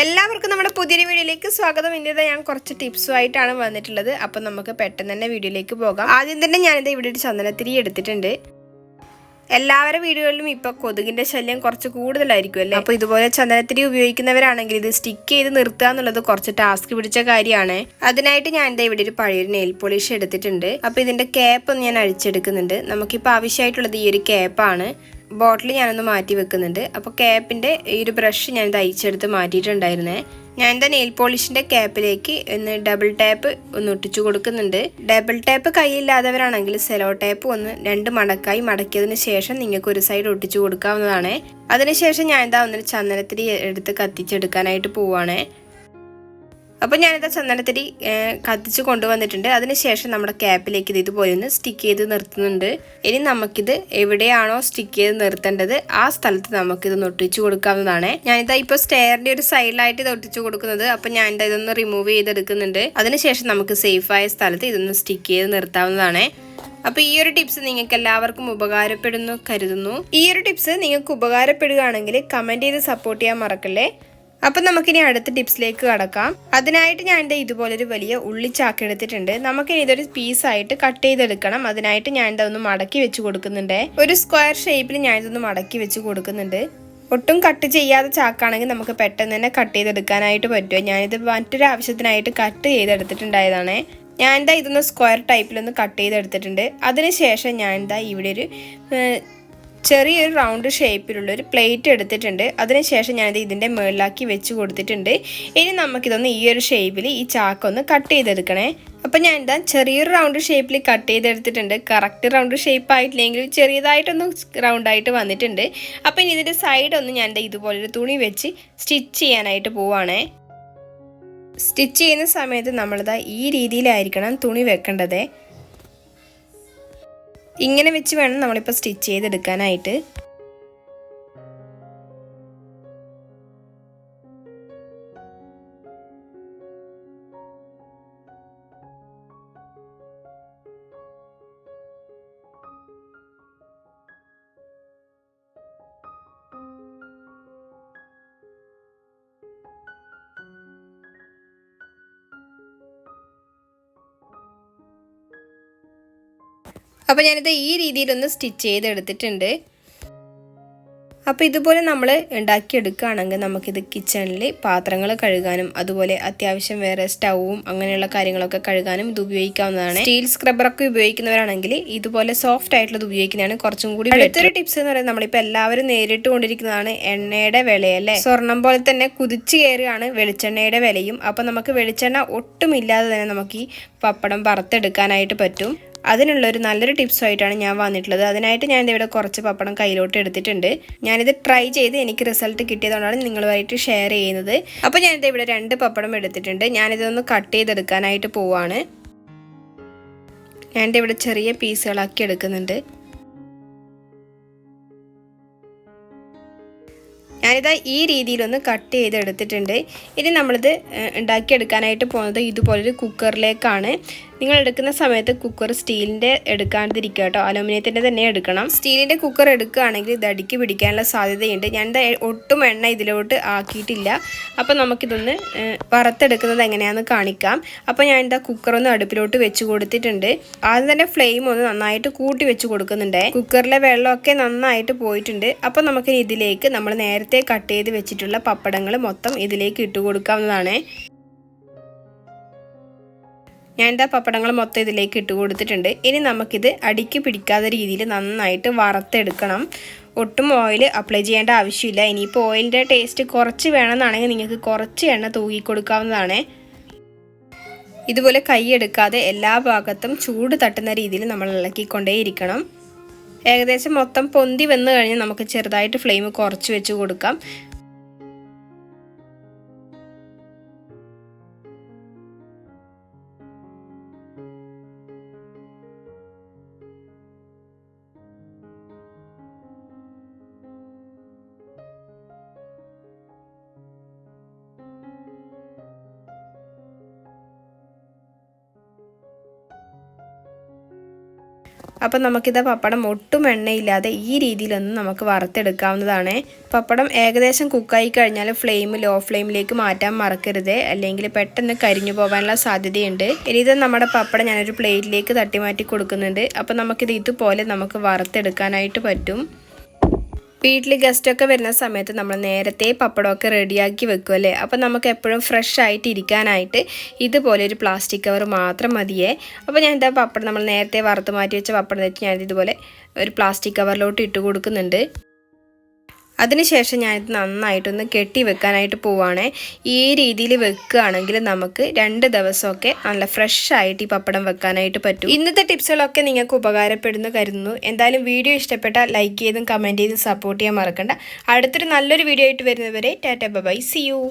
എല്ലാവർക്കും നമ്മുടെ പുതിയൊരു വീഡിയോയിലേക്ക് സ്വാഗതം. ഇന്നത്തെ ഞാൻ കുറച്ച് ടിപ്സുമായിട്ടാണ് വന്നിട്ടുള്ളത്. അപ്പം നമുക്ക് പെട്ടെന്ന് തന്നെ വീഡിയോയിലേക്ക് പോകാം. ആദ്യം തന്നെ ഞാനിത് ഇവിടെ ഒരു ചന്ദനത്തിരി എടുത്തിട്ടുണ്ട്. എല്ലാവരുടെ വീടുകളിലും ഇപ്പോൾ കൊതുകിൻ്റെ ശല്യം കുറച്ച് കൂടുതലായിരിക്കും അല്ലേ. അപ്പോൾ ഇതുപോലെ ചന്ദനത്തിരി ഉപയോഗിക്കുന്നവരാണെങ്കിൽ ഇത് സ്റ്റിക്ക് ചെയ്ത് നിർത്തുക എന്നുള്ളത് കുറച്ച് ടാസ്ക് പിടിച്ച കാര്യമാണ്. അതിനായിട്ട് ഞാൻ ഇവിടെ ഒരു പഴയൊരു നെയിൽ പോളിഷ് എടുത്തിട്ടുണ്ട്. അപ്പോൾ ഇതിൻ്റെ ക്യാപ്പ് ഒന്ന് ഞാൻ അഴിച്ചെടുക്കുന്നുണ്ട്. നമുക്കിപ്പോൾ ആവശ്യമായിട്ടുള്ളത് ഈ ഒരു ക്യാപ്പാണ്. ബോട്ടിൽ ഞാനൊന്ന് മാറ്റി വെക്കുന്നുണ്ട്. അപ്പോൾ ക്യാപ്പിൻ്റെ ഈ ഒരു ബ്രഷ് ഞാൻ അയച്ചെടുത്ത് മാറ്റിയിട്ടുണ്ടായിരുന്നേ. ഞാൻ എന്താ നെയിൽ പോളിഷിൻ്റെ ക്യാപ്പിലേക്ക് ഒന്ന് ഡബിൾ ടാപ്പ് ഒന്ന് ഒട്ടിച്ചു കൊടുക്കുന്നുണ്ട്. ഡബിൾ ടാപ്പ് കൈയില്ലാത്തവരാണെങ്കിൽ സെലോ ടാപ്പ് ഒന്ന് 2 മടക്കായി മടക്കിയതിന് ശേഷം നിങ്ങൾക്ക് ഒരു സൈഡ് ഒട്ടിച്ചു കൊടുക്കാവുന്നതാണ്. അതിനുശേഷം ഞാൻ എന്താ ഒന്നൊരു ചന്ദനത്തിരി എടുത്ത് കത്തിച്ചെടുക്കാനായിട്ട് പോവുകയാണേ. അപ്പോൾ ഞാനിത് ചന്ദനത്തിരി കത്തിച്ച് കൊണ്ടുവന്നിട്ടുണ്ട്. അതിനുശേഷം നമ്മുടെ ക്യാപ്പിലേക്ക് ഇത് ഇതുപോലെ ഒന്ന് സ്റ്റിക്ക് ചെയ്ത് നിർത്തുന്നുണ്ട്. ഇനി നമുക്കിത് എവിടെയാണോ സ്റ്റിക്ക് ചെയ്ത് നിർത്തേണ്ടത് ആ സ്ഥലത്ത് നമുക്കിത് ഒട്ടിച്ചു കൊടുക്കാവുന്നതാണ്. ഞാനിതാ ഇപ്പോൾ സ്റ്റെയറിൻ്റെ ഒരു സൈഡിലായിട്ട് ഇത് ഒട്ടിച്ചു കൊടുക്കുന്നത്. അപ്പോൾ ഞാനിതാ ഇതൊന്ന് റിമൂവ് ചെയ്തെടുക്കുന്നുണ്ട്. അതിനുശേഷം നമുക്ക് സേഫായ സ്ഥലത്ത് ഇതൊന്ന് സ്റ്റിക്ക് ചെയ്ത് നിർത്താവുന്നതാണ്. അപ്പോൾ ഈ ഒരു ടിപ്സ് നിങ്ങൾക്ക് എല്ലാവർക്കും ഉപകാരപ്പെടുന്നു കരുതുന്നു. ഈ ഒരു ടിപ്സ് നിങ്ങൾക്ക് ഉപകാരപ്പെടുകയാണെങ്കിൽ കമൻറ്റ് ചെയ്ത് സപ്പോർട്ട് ചെയ്യാൻ മറക്കല്ലേ. അപ്പം നമുക്കിനി അടുത്ത ടിപ്സിലേക്ക് കടക്കാം. അതിനായിട്ട് ഞാൻ ഇതുപോലൊരു വലിയ ഉള്ളിച്ചാക്ക് എടുത്തിട്ടുണ്ട്. നമുക്കിനി ഇതൊരു പീസായിട്ട് കട്ട് ചെയ്തെടുക്കണം. അതിനായിട്ട് ഞാൻ ഒന്ന് മടക്കി വെച്ച് കൊടുക്കുന്നുണ്ട്. ഒരു സ്ക്വയർ ഷേപ്പിൽ ഞാൻ ഇതൊന്ന് മടക്കി വെച്ച് കൊടുക്കുന്നുണ്ട്. ഒട്ടും കട്ട് ചെയ്യാത്ത ചാക്കാണെങ്കിൽ നമുക്ക് പെട്ടെന്ന് തന്നെ കട്ട് ചെയ്തെടുക്കാനായിട്ട് പറ്റുമോ. ഞാനിത് മറ്റൊരു ആവശ്യത്തിനായിട്ട് കട്ട് ചെയ്തെടുത്തിട്ടുണ്ടായതാണ്. ഞാൻ ഇതൊന്ന് സ്ക്വയർ ടൈപ്പിലൊന്ന് കട്ട് ചെയ്തെടുത്തിട്ടുണ്ട്. അതിനുശേഷം ഞാൻ ഇവിടെ ഒരു ചെറിയൊരു റൗണ്ട് ഷേപ്പിലുള്ളൊരു പ്ലേറ്റ് എടുത്തിട്ടുണ്ട്. അതിനുശേഷം ഞാനിത് ഇതിൻ്റെ മുകളിലാക്കി വെച്ച് കൊടുത്തിട്ടുണ്ട്. ഇനി നമുക്കിതൊന്ന് ഈ ഒരു ഷേപ്പിൽ ഈ ചാക്കൊന്ന് കട്ട് ചെയ്തെടുക്കണേ. അപ്പം ഞാൻ ചെറിയൊരു റൗണ്ട് ഷേപ്പിൽ കട്ട് ചെയ്തെടുത്തിട്ടുണ്ട്. കറക്റ്റ് റൗണ്ട് ഷേപ്പ് ആയിട്ടില്ലെങ്കിലും ചെറിയതായിട്ടൊന്ന് റൗണ്ടായിട്ട് വന്നിട്ടുണ്ട്. അപ്പം ഇനി ഇതിൻ്റെ സൈഡൊന്ന് ഞാൻ ഇതുപോലൊരു തുണി വെച്ച് സ്റ്റിച്ച് ചെയ്യാനായിട്ട് പോവുകയാണേ. സ്റ്റിച്ച് ചെയ്യുന്ന സമയത്ത് നമ്മളിതാ ഈ രീതിയിലായിരിക്കണം തുണി വെക്കേണ്ടത്. ഇങ്ങനെ വെച്ച് വേണം നമ്മളിപ്പോൾ സ്റ്റിച്ച് ചെയ്തെടുക്കാനായിട്ട്. അപ്പോൾ ഞാനിത് ഈ രീതിയിലൊന്ന് സ്റ്റിച്ച് ചെയ്തെടുത്തിട്ടുണ്ട്. അപ്പോൾ ഇതുപോലെ നമ്മൾ ഉണ്ടാക്കിയെടുക്കുകയാണെങ്കിൽ നമുക്കിത് കിച്ചണിൽ പാത്രങ്ങൾ കഴുകാനും അതുപോലെ അത്യാവശ്യം വേറെ സ്റ്റൗവും അങ്ങനെയുള്ള കാര്യങ്ങളൊക്കെ കഴുകാനും ഇത് ഉപയോഗിക്കാവുന്നതാണ്. സ്റ്റീൽ സ്ക്രബ്ബറൊക്കെ ഉപയോഗിക്കുന്നവരാണെങ്കിൽ ഇതുപോലെ സോഫ്റ്റ് ആയിട്ടുള്ളത് ഉപയോഗിക്കുന്നതാണ് കുറച്ചും കൂടി. അടുത്തൊരു ടിപ്സ് എന്ന് പറയുന്നത് നമ്മളിപ്പോൾ എല്ലാവരും നേരിട്ട് കൊണ്ടിരിക്കുന്നതാണ് എണ്ണയുടെ വിലയല്ലേ. സ്വർണം പോലെ തന്നെ കുതിച്ചു കയറുകയാണ് വെളിച്ചെണ്ണയുടെ വിലയും. അപ്പോൾ നമുക്ക് വെളിച്ചെണ്ണ ഒട്ടുമില്ലാതെ തന്നെ നമുക്ക് ഈ പപ്പടം വറുത്തെടുക്കാനായിട്ട് പറ്റും. അതിനുള്ളൊരു നല്ലൊരു ടിപ്സുമായിട്ടാണ് ഞാൻ വന്നിട്ടുള്ളത്. അതിനായിട്ട് ഞാൻ ഇവിടെ കുറച്ച് പപ്പടം കയ്യിലോട്ട് എടുത്തിട്ടുണ്ട്. ഞാനിത് ട്രൈ ചെയ്ത് എനിക്ക് റിസൾട്ട് കിട്ടിയതുകൊണ്ടാണ് നിങ്ങളുമായിട്ട് ഷെയർ ചെയ്യുന്നത്. അപ്പോൾ ഞാനിത് ഇവിടെ 2 പപ്പടം എടുത്തിട്ടുണ്ട്. ഞാനിതൊന്ന് കട്ട് ചെയ്തെടുക്കാനായിട്ട് പോവാണ്. ഞാനിത് ഇവിടെ ചെറിയ പീസുകളാക്കി എടുക്കുന്നുണ്ട്. ഞാനിതാ ഈ രീതിയിലൊന്ന് കട്ട് ചെയ്തെടുത്തിട്ടുണ്ട്. ഇനി നമ്മളിത് ഉണ്ടാക്കിയെടുക്കാനായിട്ട് പോകുന്നത് ഇതുപോലൊരു കുക്കറിലേക്കാണ്. നിങ്ങൾ എടുക്കുന്ന സമയത്ത് കുക്കർ സ്റ്റീലിൻ്റെ എടുക്കാതിരിക്കുക കേട്ടോ. അലുമിനിയത്തിൻ്റെ തന്നെ എടുക്കണം. സ്റ്റീലിൻ്റെ കുക്കർ എടുക്കുകയാണെങ്കിൽ ഇത് അടിക്ക് പിടിക്കാനുള്ള സാധ്യതയുണ്ട്. ഞാൻ ഒട്ടും എണ്ണ ഇതിലോട്ട് ആക്കിയിട്ടില്ല. അപ്പോൾ നമുക്കിതൊന്ന് വറുത്തെടുക്കുന്നത് എങ്ങനെയാണെന്ന് കാണിക്കാം. അപ്പോൾ ഞാൻ കുക്കറൊന്ന് അടുപ്പിലോട്ട് വെച്ച് കൊടുത്തിട്ടുണ്ട്. ആദ്യം തന്നെ ഫ്ലെയിം ഒന്ന് നന്നായിട്ട് കൂട്ടി വെച്ച് കൊടുക്കുന്നുണ്ട്. കുക്കറിലെ വെള്ളമൊക്കെ നന്നായിട്ട് പോയിട്ടുണ്ട്. അപ്പോൾ നമുക്ക് ഇതിലേക്ക് നമ്മൾ നേരത്തെ കട്ട് ചെയ്ത് വെച്ചിട്ടുള്ള പപ്പടങ്ങൾ മൊത്തം ഇതിലേക്ക് ഇട്ട് കൊടുക്കാവുന്നതാണ്. ഞാൻ പപ്പടങ്ങൾ മൊത്തം ഇതിലേക്ക് ഇട്ട് കൊടുത്തിട്ടുണ്ട്. ഇനി നമുക്കിത് അടിക്ക് പിടിക്കാത്ത രീതിയിൽ നന്നായിട്ട് വറുത്തെടുക്കണം. ഒട്ടും ഓയിൽ അപ്ലൈ ചെയ്യേണ്ട ആവശ്യമില്ല. ഇനിയിപ്പോൾ ഓയിലിൻ്റെ ടേസ്റ്റ് കുറച്ച് വേണമെന്നാണെങ്കിൽ നിങ്ങൾക്ക് കുറച്ച് എണ്ണ തൂക്കി കൊടുക്കാവുന്നതാണ്. ഇതുപോലെ കൈ എടുക്കാതെ എല്ലാ ഭാഗത്തും ചൂട് തട്ടുന്ന രീതിയിൽ നമ്മൾ ഇളക്കിക്കൊണ്ടേയിരിക്കണം. ഏകദേശം മൊത്തം പൊന്തി വന്നു കഴിഞ്ഞാൽ നമുക്ക് ചെറുതായിട്ട് ഫ്ലെയിം കുറച്ച് വെച്ച് കൊടുക്കാം. അപ്പം നമുക്കിത് പപ്പടം ഒട്ടും എണ്ണയില്ലാതെ ഈ രീതിയിലൊന്നും നമുക്ക് വറുത്തെടുക്കാവുന്നതാണ്. പപ്പടം ഏകദേശം കുക്കായി കഴിഞ്ഞാൽ ഫ്ലെയിം ലോ ഫ്ലെയിമിലേക്ക് മാറ്റാൻ മറക്കരുത്, അല്ലെങ്കിൽ പെട്ടെന്ന് കരിഞ്ഞു പോകാനുള്ള സാധ്യതയുണ്ട്. ഇനി ഇത് നമ്മുടെ പപ്പടം ഞാനൊരു പ്ലേറ്റിലേക്ക് തട്ടി മാറ്റി കൊടുക്കുന്നുണ്ട്. അപ്പം നമുക്കിത് ഇതുപോലെ നമുക്ക് വറുത്തെടുക്കാനായിട്ട് പറ്റും. വീട്ടിൽ ഗസ്റ്റൊക്കെ വരുന്ന സമയത്ത് നമ്മൾ നേരത്തെ പപ്പടമൊക്കെ റെഡിയാക്കി വെക്കും അല്ലേ. അപ്പോൾ നമുക്ക് എപ്പോഴും ഫ്രഷ് ആയിട്ട് ഇരിക്കാനായിട്ട് ഇതുപോലെ ഒരു പ്ലാസ്റ്റിക് കവർ മാത്രം മതിയേ. അപ്പോൾ ഞാൻ എന്താ പപ്പടം നമ്മൾ നേരത്തെ വറുത്ത് മാറ്റി വെച്ച പപ്പടം വെച്ച് ഞാനിത് ഇതുപോലെ ഒരു പ്ലാസ്റ്റിക് കവറിലോട്ട് ഇട്ട് കൊടുക്കുന്നുണ്ട്. അതിനുശേഷം ഞാനിത് നന്നായിട്ടൊന്ന് കെട്ടി വെക്കാനായിട്ട് പോവുകയാണ്. ഈ രീതിയിൽ വെക്കുകയാണെങ്കിൽ നമുക്ക് 2 ദിവസമൊക്കെ നല്ല ഫ്രഷ് ആയിട്ട് ഈ പപ്പടം വെക്കാനായിട്ട് പറ്റും. ഇന്നത്തെ ടിപ്സുകളൊക്കെ നിങ്ങൾക്ക് ഉപകാരപ്പെടുന്നു കരുതുന്നു. എന്തായാലും വീഡിയോ ഇഷ്ടപ്പെട്ടാൽ ലൈക്ക് ചെയ്തും കമൻറ്റ് ചെയ്തും സപ്പോർട്ട് ചെയ്യാൻ മറക്കണ്ട. അടുത്തൊരു നല്ലൊരു വീഡിയോ ആയിട്ട് വരുന്നവരെ ടാറ്റ ബൈ, സീ യു.